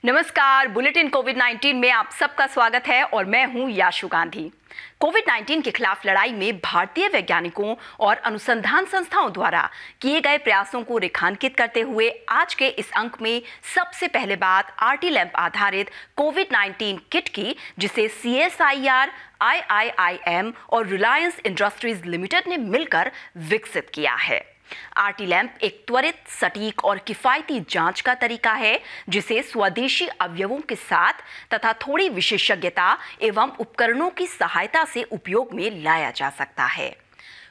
नमस्कार, बुलेटिन कोविड-19 में आप सबका स्वागत है और मैं हूं याशु गांधी। कोविड-19 के खिलाफ लड़ाई में भारतीय वैज्ञानिकों और अनुसंधान संस्थाओं द्वारा किए गए प्रयासों को रेखांकित करते हुए आज के इस अंक में सबसे पहले बात RT-LAMP आधारित कोविड-19 किट की, जिसे CSIR, IIIM और रिलायंस इंडस्ट्रीज लिमिटेड ने मिलकर विकसित किया है। RT-LAMP एक त्वरित, सटीक और किफायती जांच का तरीका है जिसे स्वदेशी अवयवों के साथ तथा थोड़ी विशेषज्ञता एवं उपकरणों की सहायता से उपयोग में लाया जा सकता है।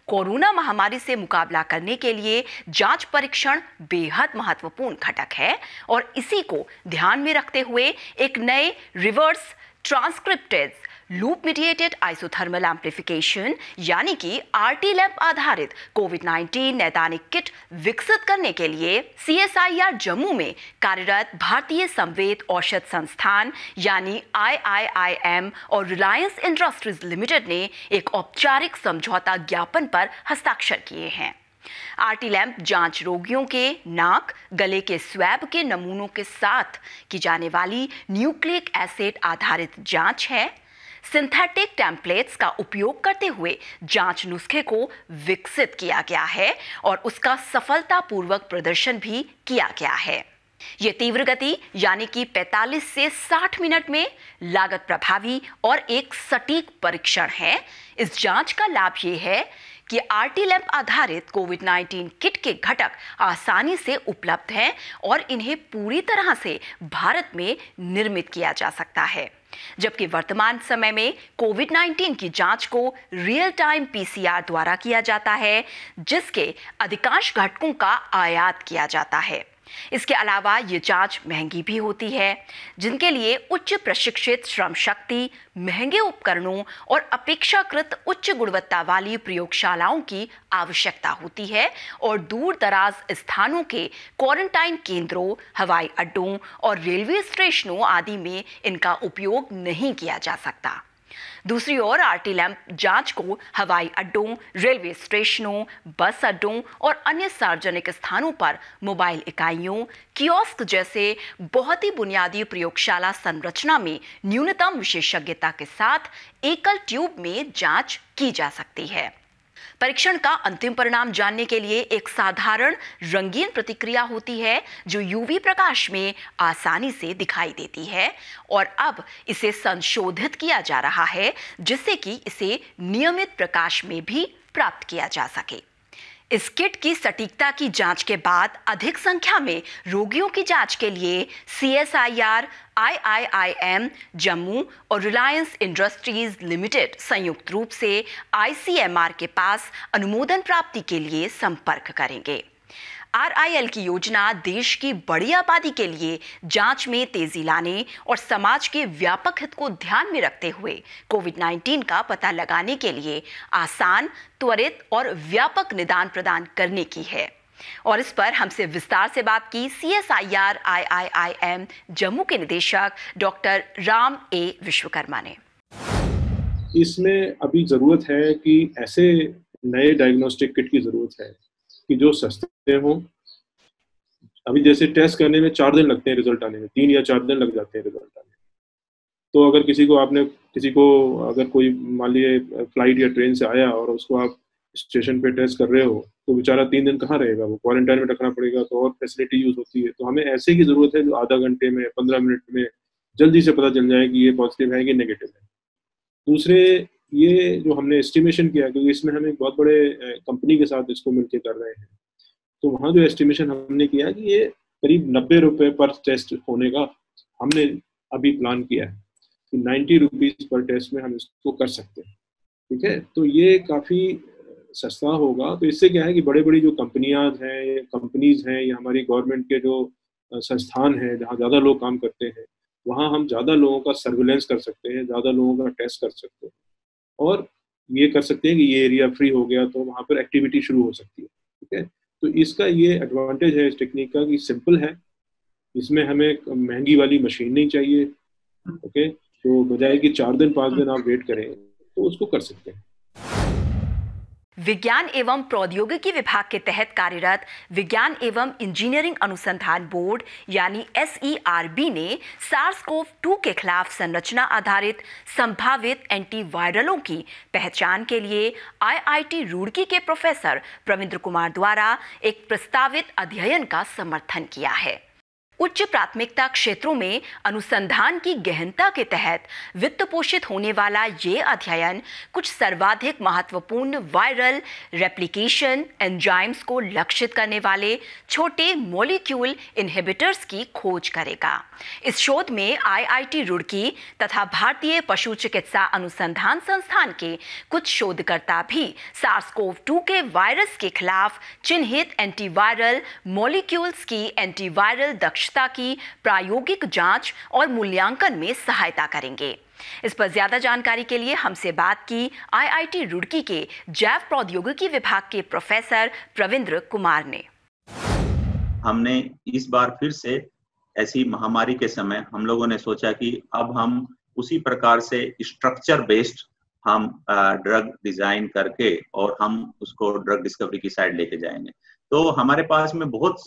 कोरोना महामारी से मुकाबला करने के लिए जांच परीक्षण बेहद महत्वपूर्ण घटक है और इसी को ध्यान में रखते हुए एक नए reverse transcriptase loop mediated isothermal amplification यानी कि RT-LAMP आधारित कोविड-19 नैदानिक किट विकसित करने के लिए CSIR जम्मू में कार्यरत भारतीय संवेद औषध संस्थान यानी IIIM और रिलायंस इंडस्ट्रीज लिमिटेड ने एक औपचारिक समझौता ज्ञापन पर हस्ताक्षर किए हैं। RT-LAMP जांच रोगियों के नाक, गले के स्वैब के नमूनों के साथ की जाने वाली न्यूक्लिक एसिड आधारित जांच है। सिंथेटिक टेम्पलेट्स का उपयोग करते हुए जांच नुस्खे को विकसित किया गया है और उसका सफलतापूर्वक प्रदर्शन भी किया गया है। ये तीव्र गति यानी कि 45 से 60 मिनट में लागत प्रभावी और एक सटीक परीक्षण है। इस जांच का लाभ ये है कि RT-LAMP आधारित कोविड-19 किट के घटक आसानी से उपलब्ध हैं और इन्हें पूरी तरह से भारत में निर्मित किया जा सकता है, जबकि वर्तमान समय में कोविड-19 की जांच को रियल टाइम PCR द्वारा किया जाता है, जिसके अधिकांश घटकों का आयात किया जाता है। इसके अलावा ये जांच महंगी भी होती है, जिनके लिए उच्च प्रशिक्षित श्रम शक्ति, महंगे उपकरणों और अपेक्षाकृत उच्च गुणवत्ता वाली प्रयोगशालाओं की आवश्यकता होती है और दूर दराज स्थानों के क्वारंटाइन केंद्रों, हवाई अड्डों और रेलवे स्टेशनों आदि में इनका उपयोग नहीं किया जा सकता। दूसरी ओर RT-LAMP जांच को हवाई अड्डों, रेलवे स्टेशनों, बस अड्डों और अन्य सार्वजनिक स्थानों पर मोबाइल इकाइयों, कियोस्क जैसे बहुत ही बुनियादी प्रयोगशाला संरचना में न्यूनतम विशेषज्ञता के साथ एकल ट्यूब में जांच की जा सकती है। परीक्षण का अंतिम परिणाम जानने के लिए एक साधारण रंगीन प्रतिक्रिया होती है जो यूवी प्रकाश में आसानी से दिखाई देती है और अब इसे संशोधित किया जा रहा है जिससे कि इसे नियमित प्रकाश में भी प्राप्त किया जा सके। इस किट की सटीकता की जांच के बाद अधिक संख्या में रोगियों की जांच के लिए CSIR, IIIM जम्मू और रिलायंस इंडस्ट्रीज लिमिटेड संयुक्त रूप से ICMR के पास अनुमोदन प्राप्ति के लिए संपर्क करेंगे। RIL की योजना देश की बड़ी आबादी के लिए जांच में तेजी लाने और समाज के व्यापक हित को ध्यान में रखते हुए कोविड-19 का पता लगाने के लिए आसान, त्वरित और व्यापक निदान प्रदान करने की है। और इस पर हमसे विस्तार से बात की CSIR IIIM जम्मू के निदेशक डॉक्टर राम A विश्वकर्मा ने। इसमें अभी जरूरत है कि ऐसे नए डायग्नोस्टिक किट की जरूरत है कि जो सस्ते हों। अभी जैसे टेस्ट करने में 4 दिन लगते हैं रिजल्ट आने में, 3 या 4 दिन लग जाते हैं रिजल्ट आने में। तो अगर किसी को अगर कोई मान लिए फ्लाइट या ट्रेन से आया और उसको आप स्टेशन पे टेस्ट कर रहे हो तो बेचारा 3 दिन कहाँ रहेगा, वो क्वारंटाइन में रखना पड़ेगा, तो और फैसिलिटी यूज होती है। तो हमें ऐसे की जरूरत है जो आधा घंटे में, 15 मिनट में जल्दी से पता चल जाए कि ये पॉजिटिव है कि नेगेटिव है। दूसरे, ये जो हमने एस्टिमेशन किया, क्योंकि इसमें हम एक बहुत बड़े कंपनी के साथ इसको मिलकर कर रहे हैं, तो वहाँ जो एस्टिमेशन हमने किया कि ये करीब 90 रुपये पर टेस्ट होने का हमने अभी प्लान किया है कि 90 रुपीज़ पर टेस्ट में हम इसको कर सकते हैं। ठीक है, तो ये काफ़ी सस्ता होगा। तो इससे क्या है कि बड़ी जो कंपनीज हैं या हमारी गवर्नमेंट के जो संस्थान हैं जहाँ ज़्यादा लोग काम करते हैं, वहाँ हम ज़्यादा लोगों का सर्विलेंस कर सकते हैं, ज़्यादा लोगों का टेस्ट कर सकते हैं और ये कर सकते हैं कि ये एरिया फ्री हो गया तो वहाँ पर एक्टिविटी शुरू हो सकती है। ठीक है, तो इसका ये एडवांटेज है इस टेक्निक का कि सिंपल है, इसमें हमें महंगी वाली मशीन नहीं चाहिए। ओके, तो बजाय कि 4 दिन 5 दिन आप वेट करें तो उसको कर सकते हैं। विज्ञान एवं प्रौद्योगिकी विभाग के तहत कार्यरत विज्ञान एवं इंजीनियरिंग अनुसंधान बोर्ड यानी SERB ने SARS-CoV-2 के खिलाफ संरचना आधारित संभावित एंटीवायरलों की पहचान के लिए IIT रुड़की के प्रोफेसर प्रविंद्र कुमार द्वारा एक प्रस्तावित अध्ययन का समर्थन किया है। उच्च प्राथमिकता क्षेत्रों में अनुसंधान की गहनता के तहत वित्त पोषित होने वाला ये अध्ययन कुछ सर्वाधिक महत्वपूर्ण वायरल रेप्लिकेशन एंजाइम्स को लक्षित करने वाले छोटे मॉलिक्यूल इनहिबिटर्स की खोज करेगा। इस शोध में IIT रुड़की तथा भारतीय पशु चिकित्सा अनुसंधान संस्थान के कुछ शोधकर्ता भी SARS-CoV-2 के वायरस के खिलाफ चिन्हित एंटीवायरल मॉलिक्यूल्स की एंटीवायरल दक्षता की प्रायोगिक जांच और मूल्यांकन में सहायता करेंगे। इस पर ज्यादा जानकारी के लिए हमसे बात की IIT रुड़की के जैव प्रौद्योगिकी विभाग के प्रोफेसर प्रविंद्र कुमार ने। हमने इस बार फिर से ऐसी महामारी के समय हम लोगों ने सोचा कि अब हम उसी प्रकार से स्ट्रक्चर बेस्ड हम ड्रग डिजाइन करके और हम उसको ड्रग डिस्कवरी की साइड लेके जाएंगे। तो हमारे पास में बहुत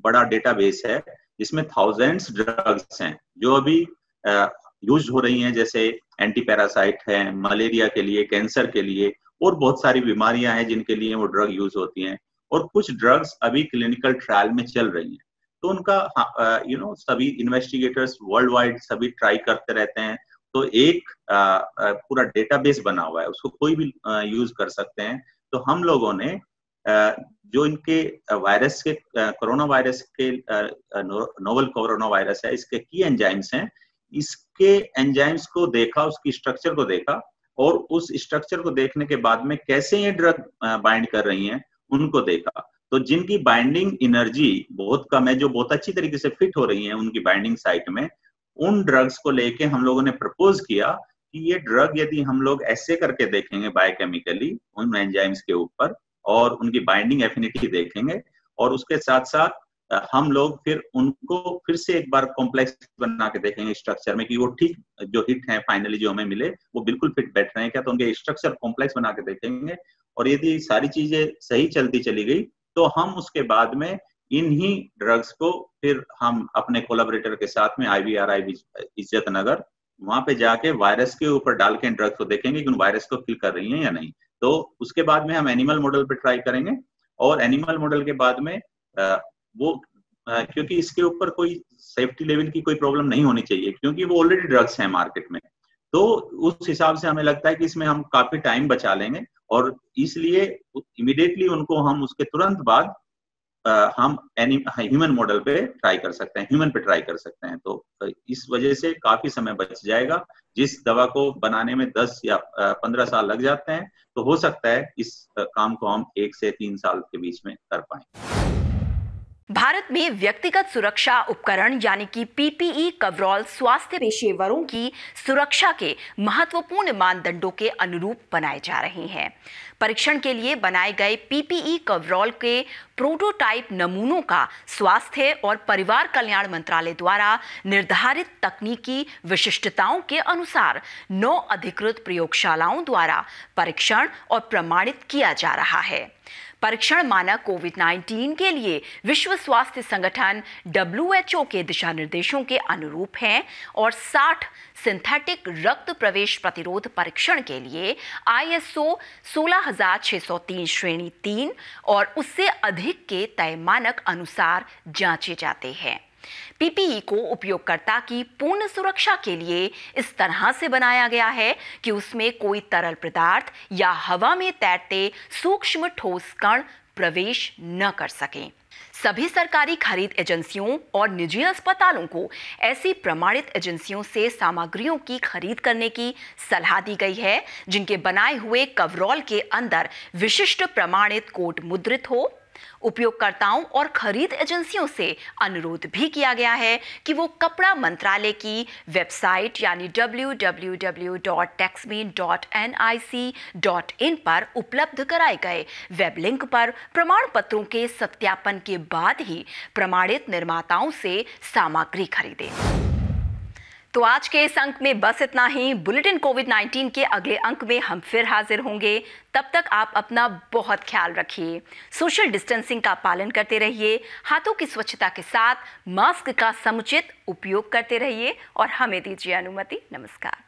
बड़ा डेटाबेस है जिसमें थाउजेंड्स ड्रग्स हैं जो अभी यूज हो रही हैं, जैसे एंटी पैरासाइट है, मलेरिया के लिए, कैंसर के लिए और बहुत सारी बीमारियां हैं जिनके लिए वो ड्रग यूज होती हैं और कुछ ड्रग्स अभी क्लिनिकल ट्रायल में चल रही हैं। तो उनका सभी इन्वेस्टिगेटर्स वर्ल्ड वाइड सभी ट्राई करते रहते हैं। तो एक पूरा डेटाबेस बना हुआ है, उसको कोई भी यूज कर सकते हैं। तो हम लोगों ने जो इनके वायरस के कोरोना वायरस के नोवेल कोरोना वायरस है, इसके की एंजाइम्स हैं, इसके एंजाइम्स को देखा, उसकी स्ट्रक्चर को देखा और उस स्ट्रक्चर को देखने के बाद में कैसे ये ड्रग बाइंड कर रही हैं उनको देखा। तो जिनकी बाइंडिंग एनर्जी बहुत कम है, जो बहुत अच्छी तरीके से फिट हो रही है उनकी बाइंडिंग साइट में, उन ड्रग्स को लेके हम लोगों ने प्रपोज किया कि ये ड्रग यदि हम लोग ऐसे करके देखेंगे बायोकेमिकली उन एंजाइम्स के ऊपर और उनकी बाइंडिंग एफिनिटी देखेंगे और उसके साथ साथ हम लोग फिर उनको फिर से एक बार कॉम्प्लेक्स बना के देखेंगे स्ट्रक्चर में कि वो ठीक जो हिट है फाइनली जो हमें मिले वो बिल्कुल फिट बैठ रहे हैं क्या। तो उनके स्ट्रक्चर कॉम्प्लेक्स बना के देखेंगे और यदि सारी चीजें सही चलती चली गई तो हम उसके बाद में इन्हीं ड्रग्स को फिर हम अपने कोलैबोरेटर के साथ में IVRI इज्जत नगर वहां पे जाके वायरस के ऊपर डाल के ड्रग्स को देखेंगे कि उन वायरस को किल कर रही हैं या नहीं। तो उसके बाद में हम एनिमल मॉडल पे ट्राई करेंगे और एनिमल मॉडल के बाद में क्योंकि इसके ऊपर कोई सेफ्टी लेवल की कोई प्रॉब्लम नहीं होनी चाहिए क्योंकि वो ऑलरेडी ड्रग्स हैं मार्केट में। तो उस हिसाब से हमें लगता है कि इसमें हम काफी टाइम बचा लेंगे और इसलिए इमीडिएटली उनको हम उसके तुरंत बाद हम ह्यूमन मॉडल पे ट्राई कर सकते हैं, ह्यूमन पे ट्राई कर सकते हैं। तो इस वजह से काफी समय बच जाएगा। जिस दवा को बनाने में 10 या 15 साल लग जाते हैं तो हो सकता है इस काम को हम 1 से 3 साल के बीच में कर पाएं। भारत में व्यक्तिगत सुरक्षा उपकरण यानी कि PPE कवरॉल स्वास्थ्य पेशेवरों की सुरक्षा के महत्वपूर्ण मानदंडों के अनुरूप बनाए जा रहे हैं। परीक्षण के लिए बनाए गए PPE कवरॉल के प्रोटोटाइप नमूनों का स्वास्थ्य और परिवार कल्याण मंत्रालय द्वारा निर्धारित तकनीकी विशिष्टताओं के अनुसार 9 अधिकृत प्रयोगशालाओं द्वारा परीक्षण और प्रमाणित किया जा रहा है। परीक्षण मानक कोविड-19 के लिए विश्व स्वास्थ्य संगठन WHO के दिशा निर्देशों के अनुरूप हैं और 60 सिंथेटिक रक्त प्रवेश प्रतिरोध परीक्षण के लिए ISO 16603 श्रेणी 3 और उससे अधिक के तय मानक अनुसार जांचे जाते हैं। PPE को उपयोगकर्ता की पूर्ण सुरक्षा के लिए इस तरह से बनाया गया है कि उसमें कोई तरल पदार्थ या हवा में तैरते सूक्ष्म ठोस कण प्रवेश न कर सकें। सभी सरकारी खरीद एजेंसियों और निजी अस्पतालों को ऐसी प्रमाणित एजेंसियों से सामग्रियों की खरीद करने की सलाह दी गई है जिनके बनाए हुए कवरॉल के अंदर विशिष्ट प्रमाणित कोड मुद्रित हो। उपयोगकर्ताओं और खरीद एजेंसियों से अनुरोध भी किया गया है कि वो कपड़ा मंत्रालय की वेबसाइट यानी www.taxme.nic.in पर उपलब्ध कराए गए वेब लिंक पर प्रमाण पत्रों के सत्यापन के बाद ही प्रमाणित निर्माताओं से सामग्री खरीदें। तो आज के इस अंक में बस इतना ही। बुलेटिन कोविड-19 के अगले अंक में हम फिर हाजिर होंगे। तब तक आप अपना बहुत ख्याल रखिए, सोशल डिस्टेंसिंग का पालन करते रहिए, हाथों की स्वच्छता के साथ मास्क का समुचित उपयोग करते रहिए और हमें दीजिए अनुमति। नमस्कार।